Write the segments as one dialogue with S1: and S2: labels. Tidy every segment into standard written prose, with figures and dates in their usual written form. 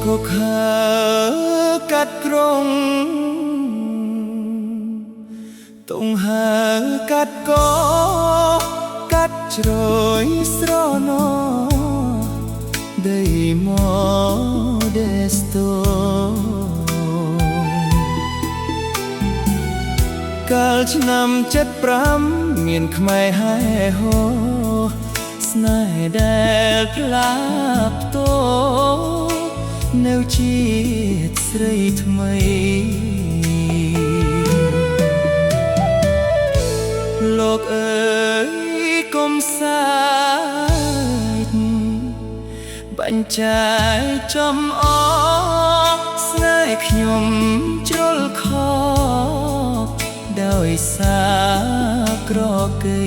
S1: ก็เคยกัดกรงต้องหากัดก็กัดจรอยสรอนอได้มอเดสโตកាលឆ្នាំ75មានខ្មែរហែហោស្នេហ៍ដែលផ្លាស់ប្តូរនៅជាតិស្រីថ្មីលោកអើយកុំសាយបាញ់ចាយចំអកស្នេហ៍ខ្ញុំជ្រុលខកដោយសារក្រកី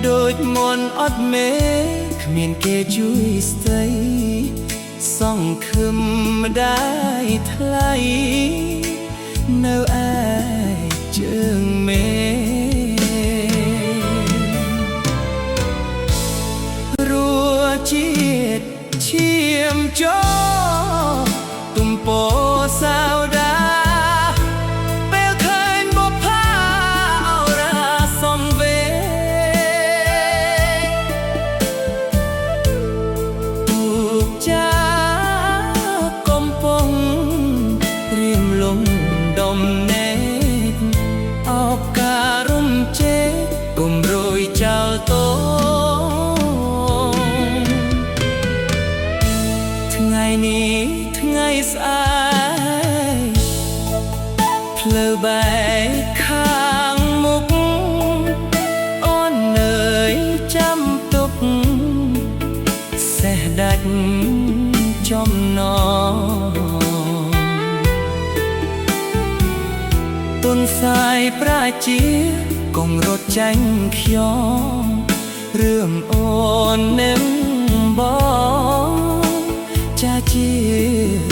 S1: ដូចមន់អត់មេគ្មានគេជួយស្ដីសង្ឃឹមម្ដាយថ្លៃនៅឯជើងមេរួជាតិឈាមចោទំពោសាវតាពេលឃើញបុប្ផាអរាសំវេទូកចាកំពុងរៀមលំដុំណេកអបការរំជេកគុំរួយចោលតោថ្ងៃនេះថ្ងៃស្អែកផ្លូវបែកខាងមុខអូននៅចាំទុកសេះដាច់ចំណងទុនសាយប្រជាកុំរត់ចាញ់ខ្ញុំរឿងអូននឹងបងចាជា